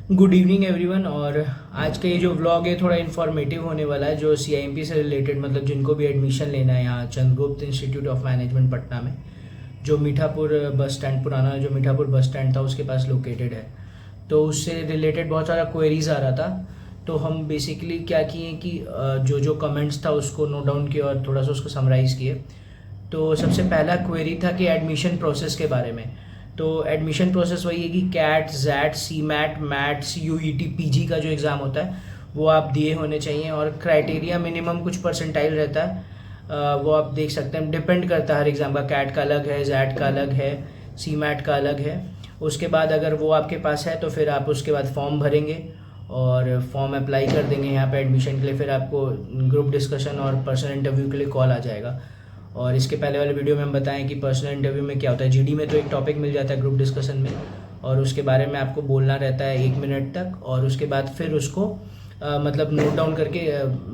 Good evening everyone. और आज का ये जो व्लॉग है थोड़ा इन्फॉर्मेटिव होने वाला है, जो सीआईएमपी से रिलेटेड, मतलब जिनको भी एडमिशन लेना है यहाँ Chandragupta institute of management Patna में, जो मीठापुर बस स्टैंड, पुराना जो मीठापुर बस स्टैंड था उसके पास लोकेटेड है। तो उससे रिलेटेड बहुत सारा क्वेरीज आ रहा था। तो हम बेसिकली क्या किए कि जो जो कमेंट्स था उसको नोट डाउन किया और थोड़ा सा उसको समराइज़ किए। तो सबसे पहला क्वेरी था कि एडमिशन प्रोसेस के बारे में। तो एडमिशन प्रोसेस वही है कि कैट, जैट, सी मैट, मैट्स, यूईटी, पीजी का जो एग्ज़ाम होता है वो आप दिए होने चाहिए। और क्राइटेरिया मिनिमम कुछ परसेंटाइल रहता है, वो आप देख सकते हैं। डिपेंड करता है हर एग्ज़ाम का, कैट का अलग है, जैट का अलग है, सी मैट का अलग है। उसके बाद अगर वो आपके पास है तो फिर आप उसके बाद फॉर्म भरेंगे और फॉर्म अप्लाई कर देंगे यहाँ पे एडमिशन के लिए। फिर आपको ग्रुप डिस्कशन और पर्सनल इंटरव्यू के लिए कॉल आ जाएगा। और इसके पहले वाले वीडियो में हम बताएं कि पर्सनल इंटरव्यू में क्या होता है। जीडी में तो एक टॉपिक मिल जाता है ग्रुप डिस्कशन में, और उसके बारे में आपको बोलना रहता है 1 मिनट तक, और उसके बाद फिर उसको मतलब नोट डाउन करके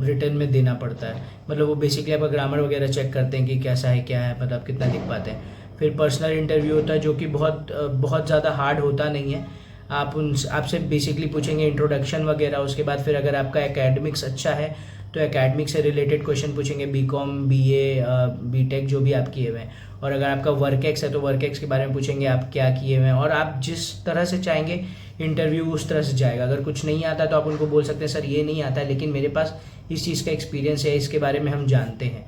रिटर्न में देना पड़ता है। मतलब वो बेसिकली आपका ग्रामर वगैरह चेक करते हैं कि कैसा है क्या है, मतलब कितना लिख पाते हैं। फिर पर्सनल इंटरव्यू होता है जो कि बहुत ज़्यादा हार्ड होता नहीं है। आपसे बेसिकली पूछेंगे इंट्रोडक्शन वगैरह। उसके बाद फिर अगर आपका एकेडमिक्स अच्छा है तो एकेडमिक से रिलेटेड क्वेश्चन पूछेंगे, बीकॉम, बीए, बीटेक जो भी आप किए हुए हैं। और अगर आपका वर्क एक्स है तो वर्क एक्स के बारे में पूछेंगे आप क्या किए हुए हैं। और आप जिस तरह से चाहेंगे इंटरव्यू उस तरह से जाएगा। अगर कुछ नहीं आता तो आप उनको बोल सकते हैं सर ये नहीं आता है लेकिन मेरे पास इस चीज़ का एक्सपीरियंस है, इसके बारे में हम जानते हैं।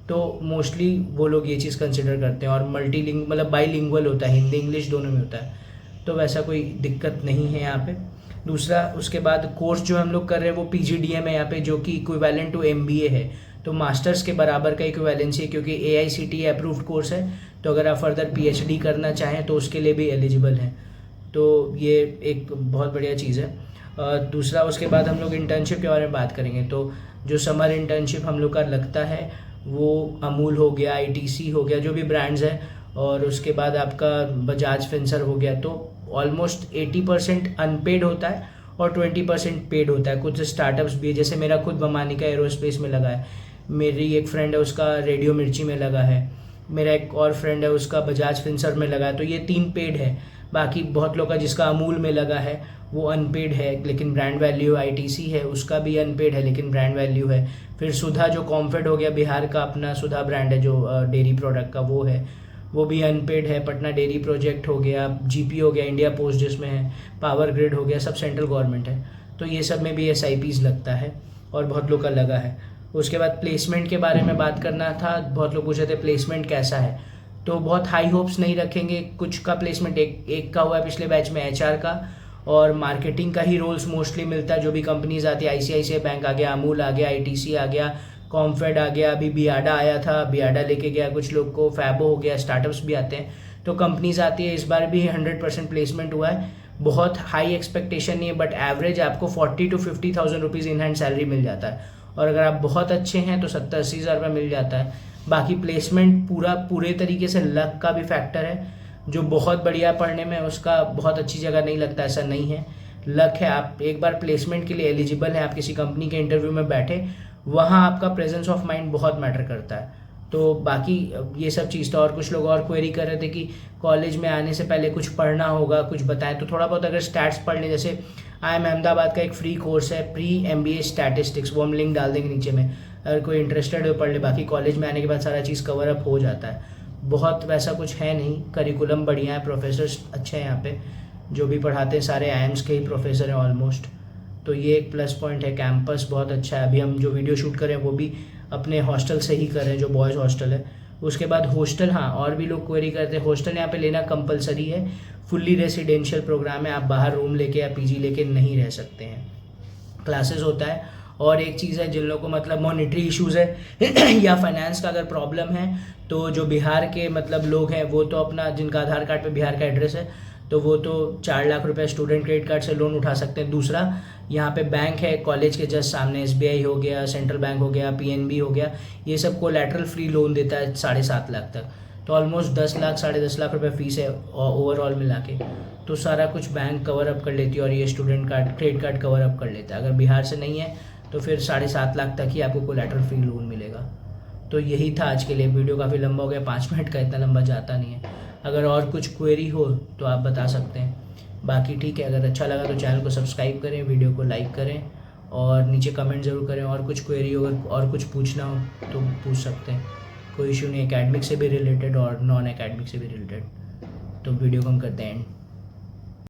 तो मोस्टली वो लोग ये चीज़ कंसिडर करते हैं। और मल्टीलिंग मतलब बाईलिंगुअल होता है, हिंदी इंग्लिश दोनों में होता है, तो वैसा कोई दिक्कत नहीं है यहाँ पे। दूसरा, उसके बाद कोर्स जो हम लोग कर रहे हैं वो पीजीडीएम है यहाँ पे, जो कि इक्विवेलेंट टू एमबीए है। तो मास्टर्स के बराबर का इक्विवेलेंसी है, क्योंकि एआईसीटीई अप्रूव्ड कोर्स है। तो अगर आप फर्दर पीएचडी करना चाहें तो उसके लिए भी एलिजिबल हैं। तो ये एक बहुत बढ़िया चीज़ है। दूसरा, उसके बाद हम लोग इंटर्नशिप के बारे में बात करेंगे। तो जो समर इंटर्नशिप हम लोग का लगता है वो अमूल हो गया, आईटीसी हो गया, जो भी ब्रांड्स हैं, और उसके बाद आपका बजाज फिंसर हो गया। तो ऑलमोस्ट 80% अनपेड होता है और 20% पेड होता है। कुछ स्टार्टअप्स भी है, जैसे मेरा खुद बमानी का एरोस्पेस में लगा है, मेरी एक फ्रेंड है उसका रेडियो मिर्ची में लगा है, मेरा एक और फ्रेंड है उसका बजाज फिंसर में लगा है। तो ये 3 पेड है। बाकी बहुत लोग का जिसका अमूल में लगा है वो अनपेड है लेकिन ब्रांड वैल्यू, आईटीसी है उसका भी अनपेड है लेकिन ब्रांड वैल्यू है। फिर सुधा जो कॉम्फेड हो गया, बिहार का अपना सुधा ब्रांड है जो डेयरी प्रोडक्ट का, वो है, वो भी अनपेड है। पटना डेयरी प्रोजेक्ट हो गया, जीपी हो गया, इंडिया पोस्ट जिसमें है, पावर ग्रिड हो गया, सब सेंट्रल गवर्नमेंट है। तो ये सब में भी एसआईपीज लगता है और बहुत लोग का लगा है। उसके बाद प्लेसमेंट के बारे में बात करना था। बहुत लोग पूछ रहे थे प्लेसमेंट कैसा है, तो बहुत हाई होप्स नहीं रखेंगे। कुछ का प्लेसमेंट एक का हुआ है पिछले बैच में, एचआर का, और मार्केटिंग का ही रोल्स मोस्टली मिलता है। जो भी कंपनीज आती है, आईसीआईसीआई बैंक आ गया, अमूल आ गया, आईटीसी आ गया, कॉम्फेड आ गया, अभी बियाडा आया था, बियाडा लेके गया कुछ लोग को, फैबो हो गया, स्टार्टअप्स भी आते हैं। तो कंपनीज आती है। इस बार भी 100% प्लेसमेंट हुआ है। बहुत हाई एक्सपेक्टेशन नहीं है, बट एवरेज आपको 40 to 50,000 rupees in hand salary मिल जाता है। और अगर आप बहुत अच्छे हैं तो 70-80 हज़ार रुपये मिल जाता है। बाकी प्लेसमेंट पूरे तरीके से लक का भी फैक्टर है। जो बहुत बढ़िया पढ़ने में उसका बहुत अच्छी जगह नहीं लगता, ऐसा नहीं है। लक है, आप एक बार प्लेसमेंट के लिए एलिजिबल हैं, आप किसी कंपनी के इंटरव्यू में बैठे, वहाँ आपका प्रेजेंस ऑफ माइंड बहुत मैटर करता है। तो बाकी ये सब चीज़ था। और कुछ लोग और क्वेरी कर रहे थे कि कॉलेज में आने से पहले कुछ पढ़ना होगा, कुछ बताएं। तो थोड़ा बहुत अगर स्टैट्स पढ़ लें, जैसे IIM अहमदाबाद का एक फ्री कोर्स है प्री MBA स्टैटिस्टिक्स, वो हम लिंक डाल देंगे नीचे में, अगर कोई इंटरेस्टेड हो पढ़ ले। बाकी कॉलेज में आने के बाद सारा चीज़ कवर अप हो जाता है। बहुत वैसा कुछ है नहीं, करिकुलम बढ़िया है, प्रोफेसर्स अच्छे हैं यहाँ पे, जो भी पढ़ाते हैं सारे IIMs के ही प्रोफेसर हैं ऑलमोस्ट। तो ये एक प्लस पॉइंट है। कैंपस बहुत अच्छा है। अभी हम जो वीडियो शूट कर रहे हैं वो भी अपने हॉस्टल से ही कर रहे हैं, जो बॉयज़ हॉस्टल है। उसके बाद हॉस्टल, हाँ, और भी लोग क्वेरी करते हैं, हॉस्टल यहाँ पे लेना कंपलसरी है। फुल्ली रेसिडेंशियल प्रोग्राम है, आप बाहर रूम लेके या पीजी लेके नहीं रह सकते हैं। क्लासेस होता है। और एक चीज़ है, जिन लोगों को मतलब मॉनिटरी इश्यूज़ है या फाइनेंस का अगर प्रॉब्लम है, तो जो बिहार के मतलब लोग हैं वो तो अपना, जिनका आधार कार्ड पे बिहार का एड्रेस है, तो वो तो 4 लाख रुपए स्टूडेंट क्रेडिट कार्ड से लोन उठा सकते हैं। दूसरा, यहाँ पे बैंक है कॉलेज के जस्ट सामने, SBI हो गया, सेंट्रल बैंक हो गया, PNB हो गया, ये सब कोलैटरल फ्री लोन देता है 7.5 लाख तक। तो ऑलमोस्ट 10 लाख 10.5 लाख रुपए फीस है ओवरऑल मिला के। तो सारा कुछ बैंक कवर अप कर लेती है और ये student card, credit card cover up कर लेता है। अगर बिहार से नहीं है तो फिर 7.5 लाख तक ही आपको कोलैटरल फ्री लोन मिलेगा। तो यही था आज के लिए। वीडियो काफ़ी लंबा हो गया, 5 मिनट का, इतना लंबा जाता नहीं है। अगर और कुछ क्वेरी हो तो आप बता सकते हैं। बाकी ठीक है, अगर अच्छा लगा तो चैनल को सब्सक्राइब करें, वीडियो को लाइक करें और नीचे कमेंट ज़रूर करें। और कुछ क्वेरी हो और कुछ पूछना हो तो पूछ सकते हैं, कोई इशू नहीं, एकेडमिक से भी रिलेटेड और नॉन एकेडमिक से भी रिलेटेड। तो वीडियो को हम करते हैं एंड।